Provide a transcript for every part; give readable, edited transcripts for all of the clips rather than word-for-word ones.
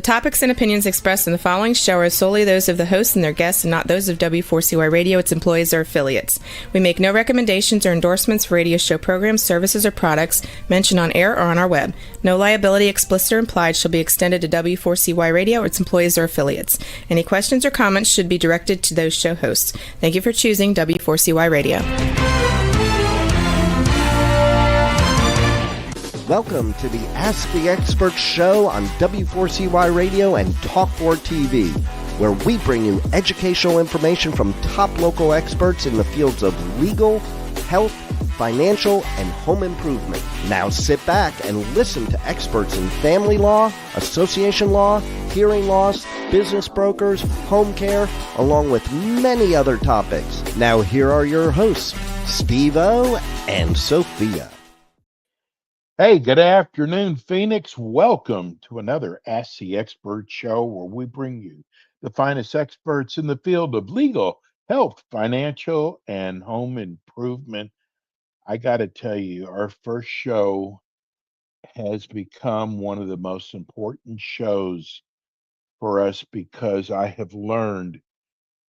The topics and opinions expressed in the following show are solely those of the hosts and their guests and not those of W4CY Radio, its employees, or affiliates. We make no recommendations or endorsements for radio show programs, services, or products mentioned on air or on our web. No liability, explicit or implied, shall be extended to W4CY Radio, its employees, or affiliates. Any questions or comments should be directed to those show hosts. Thank you for choosing W4CY Radio. Welcome to the Ask the Expert show on W4CY Radio and Talk4 TV, where we bring you educational information from top local experts in the fields of legal, health, financial, and home improvement. Now sit back and listen to experts in family law, association law, hearing loss, business brokers, home care, along with many other topics. Now here are your hosts, Steve-O and Sophia. Hey, good afternoon, Phoenix. Welcome to another Ask the Expert show where we bring you the finest experts in the field of legal, health, financial, and home improvement. I got to tell you, our first show has become one of the most important shows for us because I have learned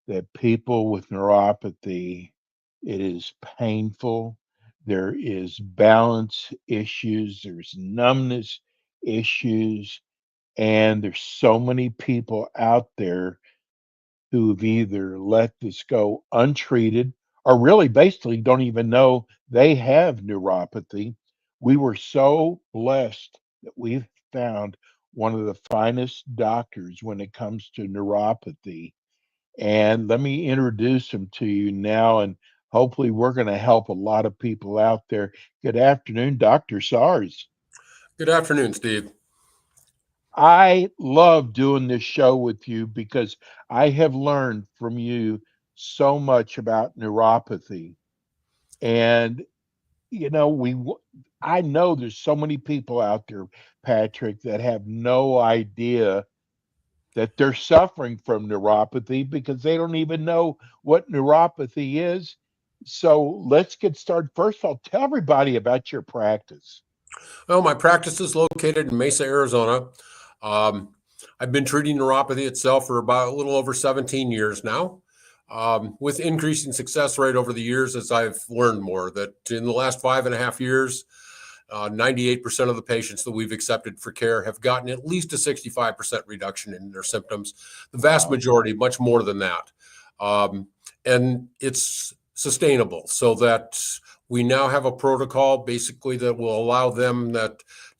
that people with neuropathy, it is painful. There is balance issues, there's numbness issues, and there's so many people out there who've either let this go untreated or really basically don't even know they have neuropathy. We were so blessed that we've found one of the finest doctors when it comes to neuropathy. And let me introduce him to you now, and hopefully we're going to help a lot of people out there. Good afternoon, Dr. SARS. Good afternoon, Steve. I love doing this show with you because I have learned from you so much about neuropathy. And, you know, I know there's so many people out there, Patrick, that have no idea that they're suffering from neuropathy because they don't even know what neuropathy is. So let's get started. First of all, tell everybody about your practice. Well, my practice is located in Mesa, Arizona. I've been treating neuropathy itself for about a little over 17 years now, with increasing success rate over the years as I've learned more. That in the last 5.5 years, 98% of the patients that we've accepted for care have gotten at least a 65% reduction in their symptoms. The vast majority, much more than that. And it's sustainable so that we now have a protocol basically that will allow them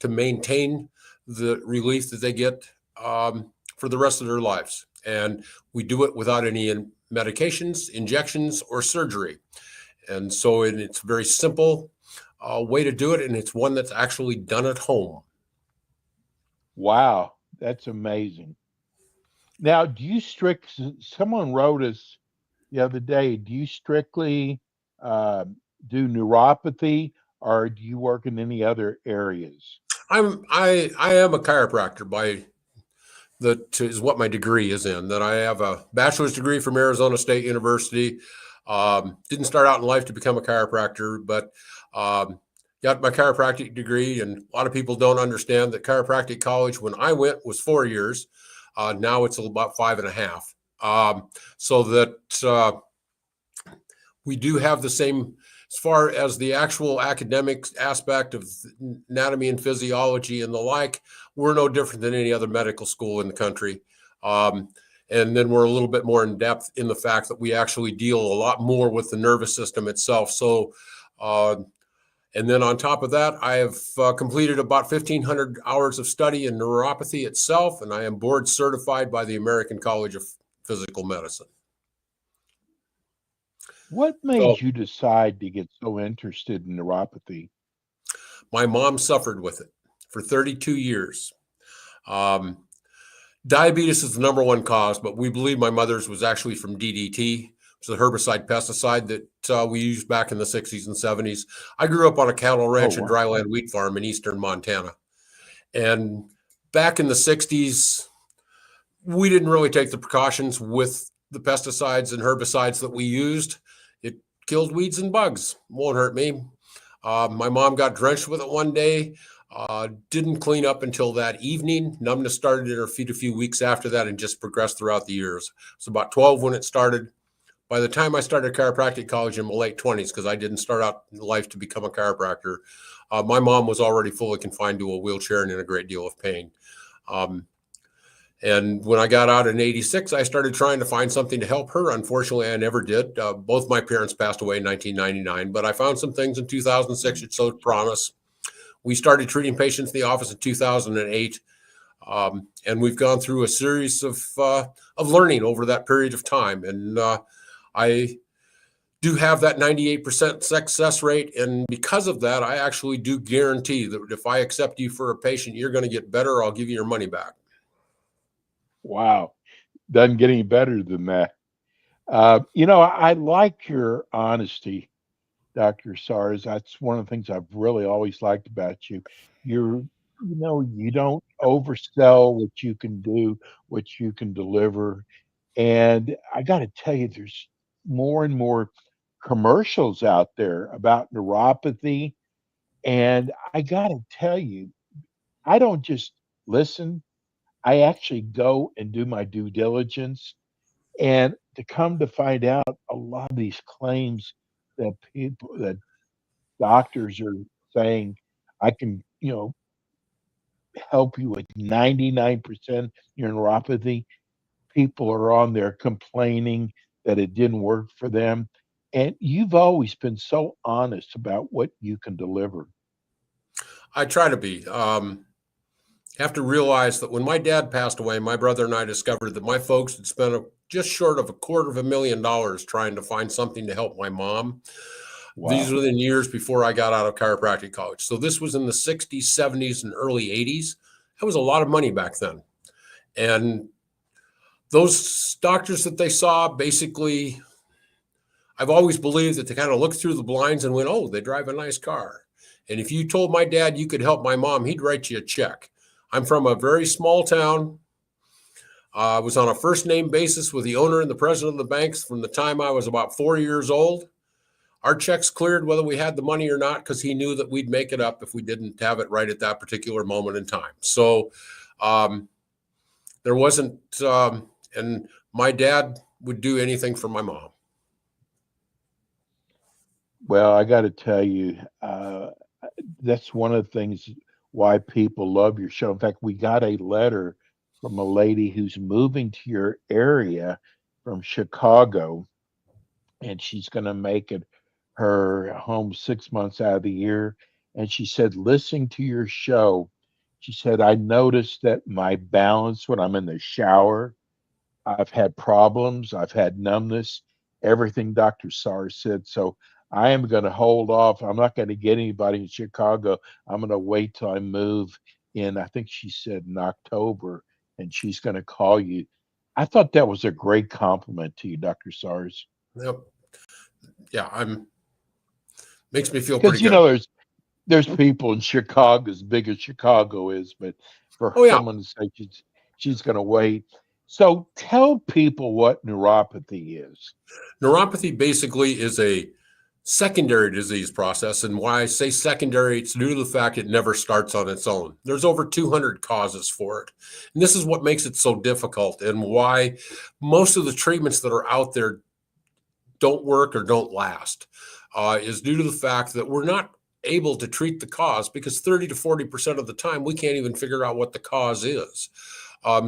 to maintain the relief that they get for the rest of their lives. And we do it without any medications, injections, or surgery. And so it's a very simple way to do it, and it's one that's actually done at home. Wow, that's amazing. Now, someone wrote us the other day, do you strictly do neuropathy, or do you work in any other areas? I am a chiropractor is what my degree is in. That I have a bachelor's degree from Arizona State University. Didn't start out in life to become a chiropractor, but got my chiropractic degree. And a lot of people don't understand that chiropractic college, when I went, was 4 years. Now it's about 5.5. So that we do have the same, as far as the actual academic aspect of anatomy and physiology and the like, we're no different than any other medical school in the country. And then we're a little bit more in depth in the fact that we actually deal a lot more with the nervous system itself. So, and then on top of that, I have completed about 1,500 hours of study in neuropathy itself, and I am board certified by the American College of Physical Medicine. What made you decide to get so interested in neuropathy? My mom suffered with it for 32 years. Diabetes is the number one cause, but we believe my mother's was actually from DDT. It's a herbicide pesticide that we used back in the 60s and 70s. I grew up on a cattle ranch and dryland wheat farm in eastern Montana. And back in the 60s, we didn't really take the precautions with the pesticides and herbicides that we used. It killed weeds and bugs. Won't hurt me. My mom got drenched with it one day. Didn't clean up until that evening. Numbness started in her feet a few weeks after that and just progressed throughout the years. It's about 12 when it started. By the time I started chiropractic college in my late 20s, because I didn't start out in life to become a chiropractor, my mom was already fully confined to a wheelchair and in a great deal of pain. And when I got out in 86, I started trying to find something to help her. Unfortunately, I never did. Both my parents passed away in 1999, but I found some things in 2006 that showed promise. We started treating patients in the office in 2008, and we've gone through a series of learning over that period of time. And I do have that 98% success rate, and because of that, I actually do guarantee that if I accept you for a patient, you're going to get better. I'll give you your money back. Wow. Doesn't get any better than that. I like your honesty, Dr. SARS. That's one of the things I've really always liked about you. You don't oversell what you can do, what you can deliver. And I got to tell you, there's more and more commercials out there about neuropathy. And I got to tell you, I don't just listen, I actually go and do my due diligence. And to come to find out, a lot of these claims that doctors are saying, I can, help you with 99% your neuropathy. People are on there complaining that it didn't work for them. And you've always been so honest about what you can deliver. I try to be. Have to realize that when my dad passed away, my brother and I discovered that my folks had spent just short of $250,000 trying to find something to help my mom. Wow. These were the years before I got out of chiropractic college. So this was in the 60s, 70s, and early 80s. That was a lot of money back then. And those doctors that they saw, basically, I've always believed that they kind of looked through the blinds and went, oh, they drive a nice car. And if you told my dad you could help my mom, he'd write you a check. I'm from a very small town. I was on a first name basis with the owner and the president of the banks from the time I was about 4 years old. Our checks cleared whether we had the money or not, because he knew that we'd make it up if we didn't have it right at that particular moment in time. So there wasn't, and my dad would do anything for my mom. Well, I got to tell you, that's one of the things why people love your show. In fact, we got a letter from a lady who's moving to your area from Chicago, and she's going to make it her home 6 months out of the year. And she said, listening to your show, she said, I noticed that my balance when I'm in the shower, I've had problems, I've had numbness, everything Dr. SARS said. So I am going to hold off. I'm not going to get anybody in Chicago. I'm going to wait till I move in, I think she said in October, and she's going to call you. I thought that was a great compliment to you, Dr. SARS. Yep. Yeah, makes me feel Because pretty good. There's people in Chicago as big as Chicago is, but for someone to say she's going to wait. So tell people what neuropathy is. Neuropathy basically is a secondary disease process. And why I say secondary, it's due to the fact it never starts on its own. There's over 200 causes for it. And this is what makes it so difficult and why most of the treatments that are out there don't work or don't last, is due to the fact that we're not able to treat the cause, because 30 to 40% of the time we can't even figure out what the cause is.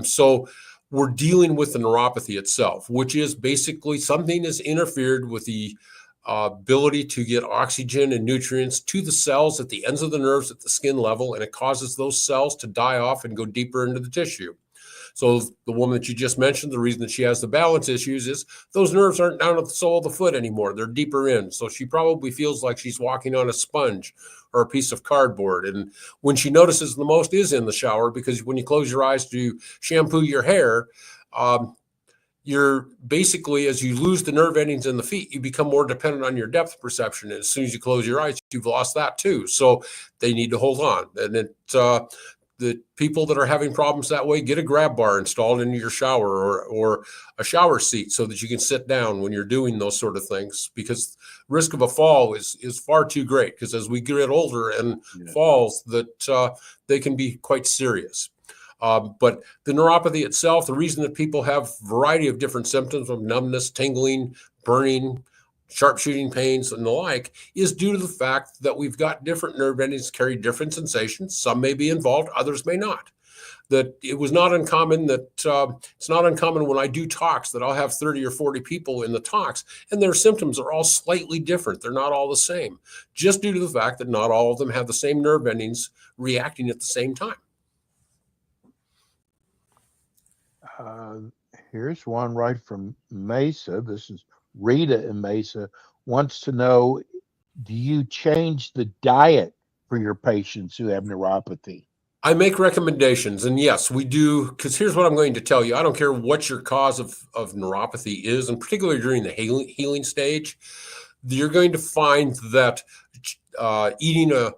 So we're dealing with the neuropathy itself, which is basically something has interfered with the ability to get oxygen and nutrients to the cells at the ends of the nerves at the skin level, and it causes those cells to die off and go deeper into the tissue. So the woman that you just mentioned, the reason that she has the balance issues is those nerves aren't down at the sole of the foot anymore. They're deeper in. So she probably feels like she's walking on a sponge or a piece of cardboard. And when she notices the most is in the shower, because when you close your eyes to shampoo your hair, you're basically, as you lose the nerve endings in the feet, you become more dependent on your depth perception. And as soon as you close your eyes, you've lost that too. So they need to hold on. And the people that are having problems that way, get a grab bar installed into your shower, or a shower seat so that you can sit down when you're doing those sort of things, because risk of a fall is far too great, because as we get older and falls, that they can be quite serious. But the neuropathy itself, the reason that people have a variety of different symptoms of numbness, tingling, burning, sharp shooting pains, and the like, is due to the fact that we've got different nerve endings carry different sensations. Some may be involved, others may not. That it was not uncommon that it's not uncommon when I do talks that I'll have 30 or 40 people in the talks, and their symptoms are all slightly different. They're not all the same, just due to the fact that not all of them have the same nerve endings reacting at the same time. Here's one right from Mesa. This is Rita in Mesa, wants to know, do you change the diet for your patients who have neuropathy? I make recommendations, and yes, we do, because here's what I'm going to tell you. I don't care what your cause of neuropathy is, and particularly during the healing stage, you're going to find that eating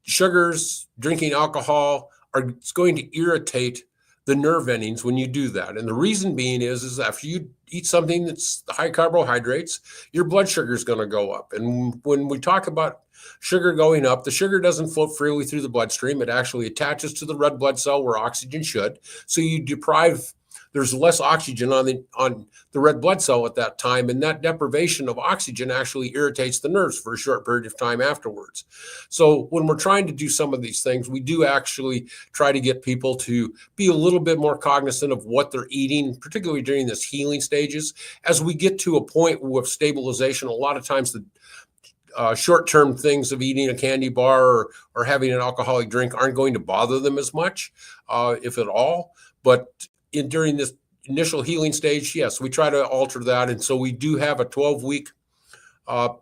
sugars, drinking alcohol are going to irritate the nerve endings when you do that. And the reason being is after you eat something that's high carbohydrates, your blood sugar is going to go up. And when we talk about sugar going up, the sugar doesn't flow freely through the bloodstream. It actually attaches to the red blood cell where oxygen should. So you deprive, there's less oxygen on the red blood cell at that time, and that deprivation of oxygen actually irritates the nerves for a short period of time afterwards. So when we're trying to do some of these things, we do actually try to get people to be a little bit more cognizant of what they're eating, particularly during this healing stages. As we get to a point of stabilization, a lot of times the short-term things of eating a candy bar or having an alcoholic drink aren't going to bother them as much, if at all. But during this initial healing stage, yes, we try to alter that. And so we do have a 12-week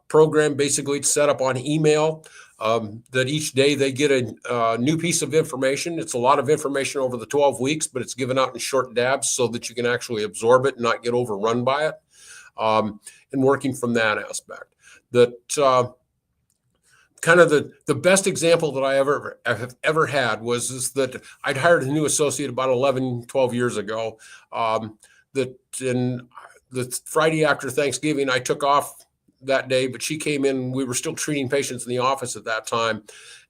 program basically set up on email, that each day they get a new piece of information. It's a lot of information over the 12 weeks, but it's given out in short dabs so that you can actually absorb it and not get overrun by it, and working from that aspect. That kind of the best example that I have ever had is that I'd hired a new associate about 11, 12 years ago, that in the Friday after Thanksgiving, I took off that day, but she came in, we were still treating patients in the office at that time.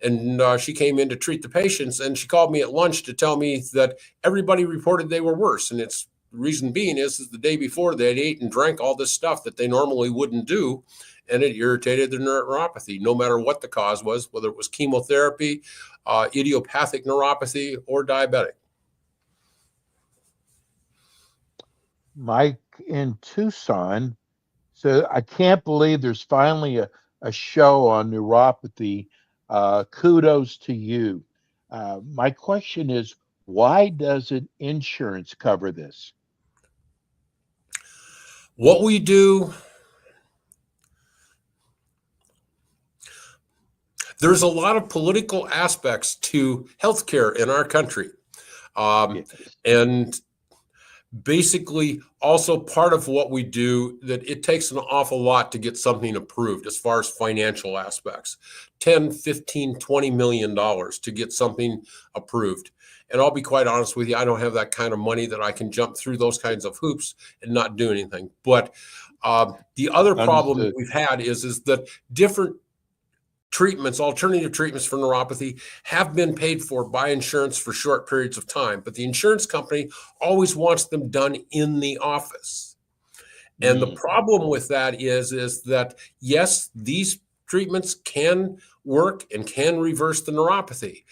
And she came in to treat the patients, and she called me at lunch to tell me that everybody reported they were worse. And it's the reason being is the day before they had ate and drank all this stuff that they normally wouldn't do. And it irritated their neuropathy, no matter what the cause was, whether it was chemotherapy, idiopathic neuropathy, or diabetic. Mike in Tucson, so I can't believe there's finally a show on neuropathy. Kudos to you. My question is, why doesn't insurance cover this? What we do, there's a lot of political aspects to healthcare in our country. Yes. And basically also part of what we do, that it takes an awful lot to get something approved as far as financial aspects, 10, 15, 20 million dollars to get something approved. And I'll be quite honest with you, I don't have that kind of money that I can jump through those kinds of hoops and not do anything. But the other problem that we've had is that different treatments, alternative treatments for neuropathy, have been paid for by insurance for short periods of time, but the insurance company always wants them done in the office. And the problem with that is that, yes, these treatments can work and can reverse the neuropathy,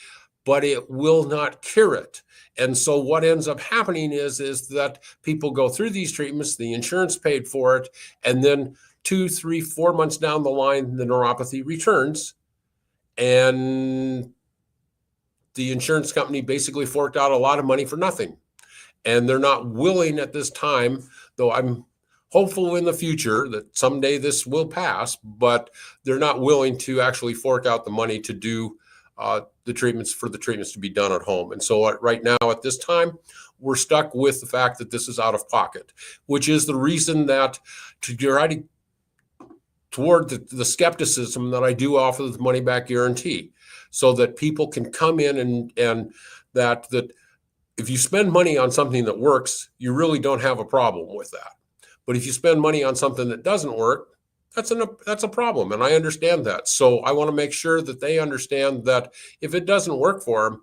but it will not cure it. And so what ends up happening is that people go through these treatments, the insurance paid for it, and then 2, 3, 4 months down the line, the neuropathy returns, and the insurance company basically forked out a lot of money for nothing. And they're not willing at this time, though I'm hopeful in the future that someday this will pass, but they're not willing to actually fork out the money to do the treatments to be done at home. And so right now at this time, we're stuck with the fact that this is out of pocket, which is the reason that toward the skepticism that I do offer the money back guarantee, so that people can come in and that if you spend money on something that works, you really don't have a problem with that. But if you spend money on something that doesn't work, that's a problem. And I understand that. So I want to make sure that they understand that if it doesn't work for them,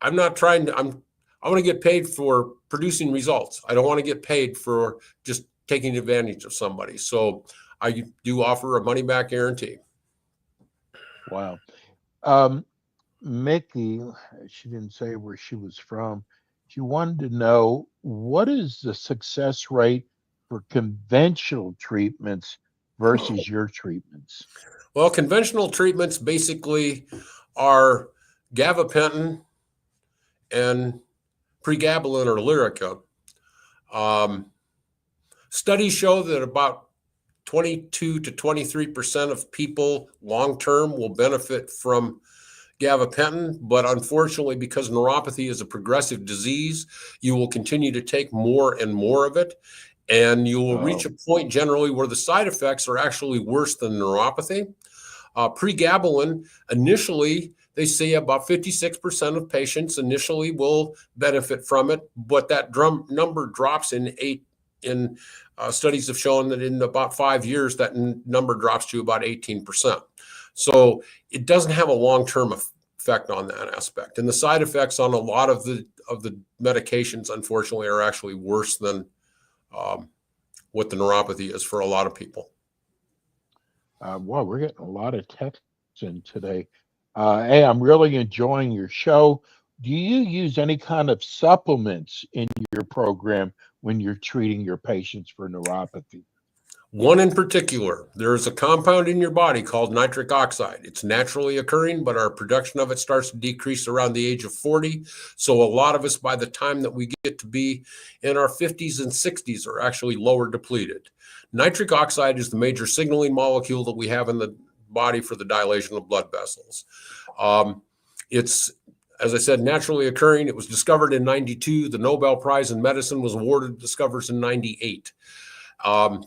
I want to get paid for producing results. I don't want to get paid for just taking advantage of somebody. So I do offer a money back guarantee. Wow. Mickey, she didn't say where she was from. She wanted to know, what is the success rate for conventional treatments versus your treatments? Well, conventional treatments basically are gabapentin and pregabalin or Lyrica. Studies show that about 22 to 23% of people long-term will benefit from gabapentin, but unfortunately, because neuropathy is a progressive disease, you will continue to take more and more of it, and you will reach a point generally where the side effects are actually worse than neuropathy. Pregabalin, initially, they say about 56% of patients initially will benefit from it, but that number drops in studies have shown that in about 5 years, that number drops to about 18%. So it doesn't have a long-term effect on that aspect. And the side effects on a lot of the medications, unfortunately, are actually worse than what the neuropathy is for a lot of people. Wow, we're getting a lot of texts in today. Hey, I'm really enjoying your show. Do you use any kind of supplements in your program when you're treating your patients for neuropathy? One in particular, there is a compound in your body called nitric oxide. It's naturally occurring, but our production of it starts to decrease around the age of 40. So a lot of us, by the time that we get to be in our 50s and 60s, are actually lower depleted. Nitric oxide is the major signaling molecule that we have in the body for the dilation of blood vessels. It's, as I said, naturally occurring. It was discovered in 92. The Nobel Prize in Medicine was awarded discoveries in 98.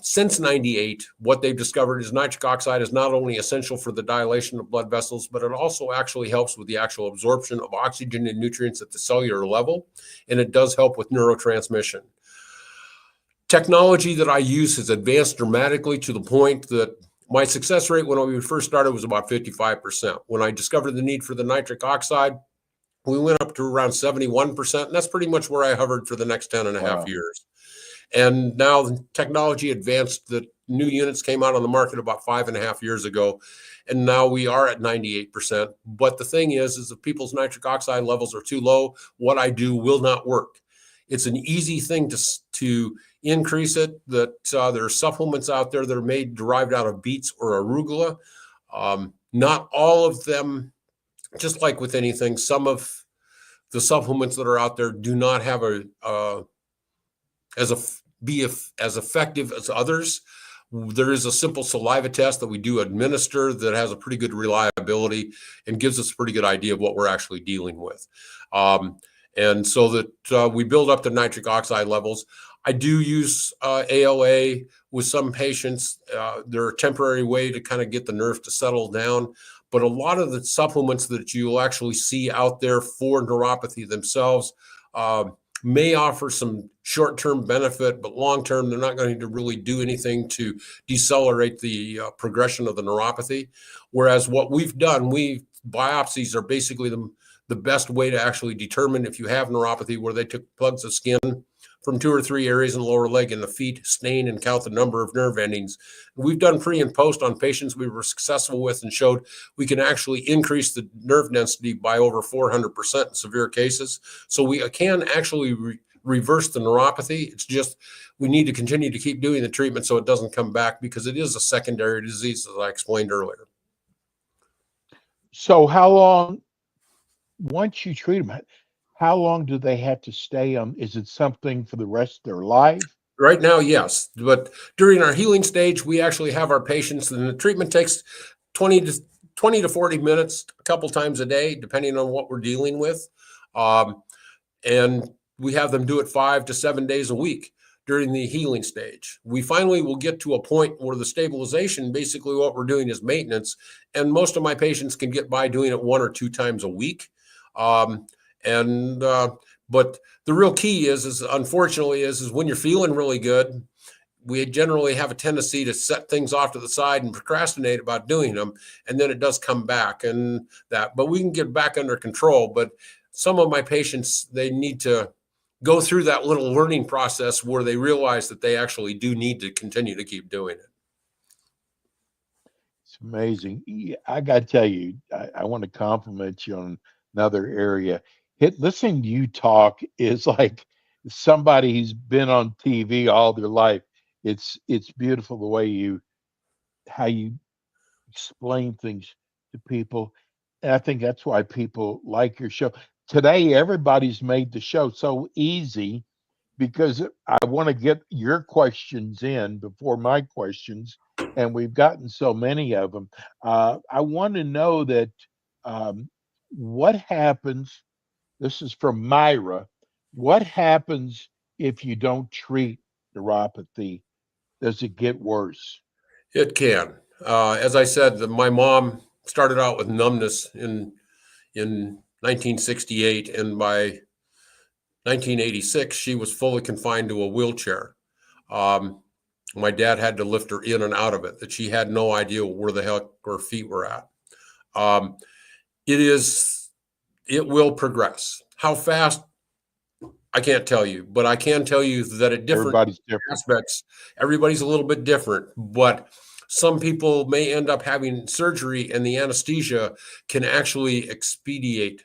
Since 98, what they've discovered is nitric oxide is not only essential for the dilation of blood vessels, but it also actually helps with the actual absorption of oxygen and nutrients at the cellular level, and it does help with neurotransmission. Technology that I use has advanced dramatically to the point that my success rate when we first started was about 55%. When I discovered the need for the nitric oxide, we went up to around 71%, and that's pretty much where I hovered for the next 10 and a half years. And now the technology advanced. The new units came out on the market about 5.5 years ago, and now we are at 98%. But the thing is if people's nitric oxide levels are too low, what I do will not work. It's an easy thing to increase it. That there are supplements out there that are derived out of beets or arugula. Not all of them, just like with anything, some of the supplements that are out there do not have be as effective as others. There is a simple saliva test that we do administer that has a pretty good reliability and gives us a pretty good idea of what we're actually dealing with. And so that we build up the nitric oxide levels. I do use ALA with some patients. They're a temporary way to kind of get the nerve to settle down. But a lot of the supplements that you'll actually see out there for neuropathy themselves may offer some short-term benefit, but long-term, they're not going to really do anything to decelerate the progression of the neuropathy. Whereas what we've done, biopsies are basically the best way to actually determine if you have neuropathy, where they took plugs of skin from 2 or 3 areas in the lower leg and the feet, stain and count the number of nerve endings. We've done pre and post on patients we were successful with and showed we can actually increase the nerve density by over 400% in severe cases. So we can actually reverse the neuropathy. It's just we need to continue to keep doing the treatment so it doesn't come back, because it is a secondary disease, as I explained earlier. So how long, once you treat them, how long do they have to stay on? Is it something for the rest of their life? Right now, yes. But during our healing stage, we actually have our patients, and the treatment takes 20 to 40 minutes a couple times a day, depending on what we're dealing with. And we have them do it 5 to 7 days a week during the healing stage. We finally will get to a point where the stabilization, basically what we're doing is maintenance. And most of my patients can get by doing it 1 or 2 times a week. And but the real key is unfortunately is when you're feeling really good, we generally have a tendency to set things off to the side and procrastinate about doing them, and then it does come back. And that, but we can get back under control. But some of my patients, they need to go through that little learning process where they realize that they actually do need to continue to keep doing it. It's amazing. I got to tell you, I want to compliment you on another area. Listening to you talk is like somebody who's been on TV all their life. It's beautiful the way how you explain things to people. And I think that's why people like your show. Today, everybody's made the show so easy because I want to get your questions in before my questions, and we've gotten so many of them. I want to know that what happens, this is from Myra, what happens if you don't treat neuropathy? Does it get worse? It can. As I said, my mom started out with numbness in 1968, and by 1986, she was fully confined to a wheelchair. My dad had to lift her in and out of it, that she had no idea where the heck her feet were at. It will progress. How fast, I can't tell you, but I can tell you that at different aspects, everybody's a little bit different, but some people may end up having surgery and the anesthesia can actually expedite.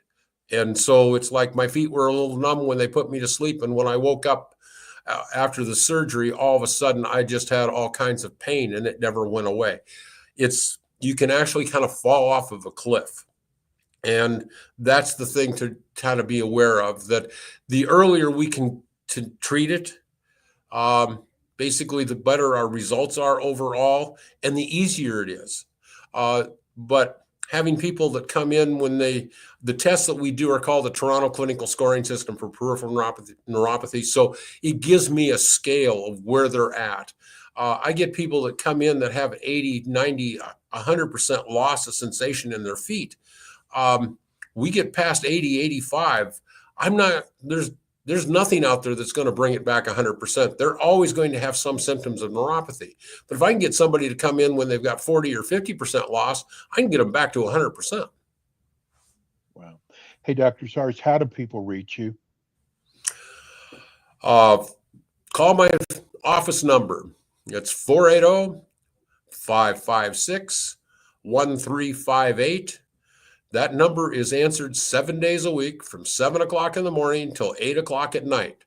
And so it's like my feet were a little numb when they put me to sleep. And when I woke up after the surgery, all of a sudden I just had all kinds of pain and it never went away. You can actually kind of fall off of a cliff. And that's the thing to kind of be aware of, that the earlier we can to treat it, basically the better our results are overall and the easier it is. But having people that come in when the tests that we do are called the Toronto Clinical Scoring System for Peripheral Neuropathy. So it gives me a scale of where they're at. I get people that come in that have 80, 90, 100% loss of sensation in their feet. We get past 80, 85. There's nothing out there that's going to bring it back 100%. They're always going to have some symptoms of neuropathy. But if I can get somebody to come in when they've got 40 or 50% loss, I can get them back to 100%. Wow. Hey, Dr. Sars, how do people reach you? Call my office number. It's 480-556-1358. That number is answered 7 days a week from 7 o'clock in the morning till 8 o'clock at night.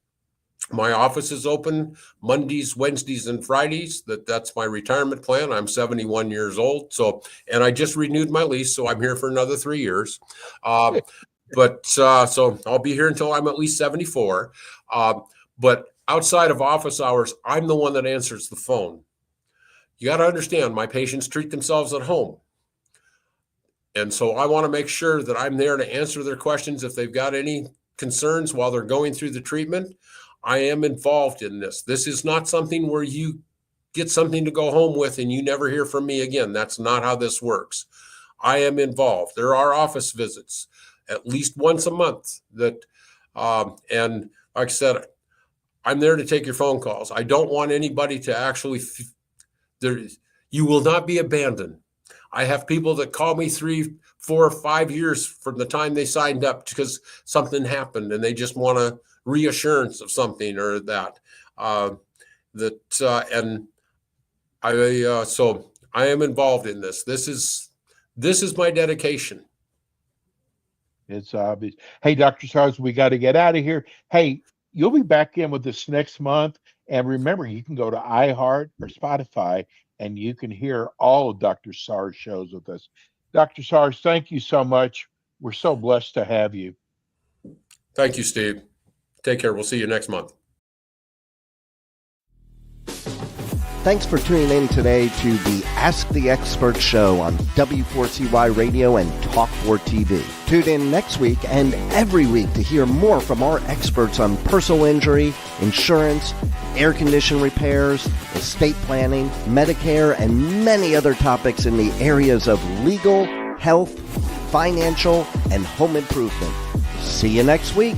My office is open Mondays, Wednesdays, and Fridays. That's my retirement plan. I'm 71 years old. And I just renewed my lease, so I'm here for another 3 years. So I'll be here until I'm at least 74. But outside of office hours, I'm the one that answers the phone. You got to understand, my patients treat themselves at home. And so I want to make sure that I'm there to answer their questions. If they've got any concerns while they're going through the treatment, I am involved in this. This is not something where you get something to go home with and you never hear from me again. That's not how this works. I am involved. There are office visits at least once a month and like I said, I'm there to take your phone calls. I don't want anybody to actually, you will not be abandoned. I have people that call me 3, 4, 5 years from the time they signed up because something happened and they just want a reassurance of something or that. So I am involved in this. This is my dedication. It's obvious. Hey, Dr. Sars, we got to get out of here. Hey, you'll be back in with us next month. And remember, you can go to iHeart or Spotify and you can hear all of Dr. Sars' shows with us. Dr. Sars, thank you so much. We're so blessed to have you. Thank you, Steve. Take care. We'll see you next month. Thanks for tuning in today to the Ask the Expert show on W4CY Radio and Talk4 TV. Tune in next week and every week to hear more from our experts on personal injury, insurance, air condition repairs, estate planning, Medicare, and many other topics in the areas of legal, health, financial, and home improvement. See you next week.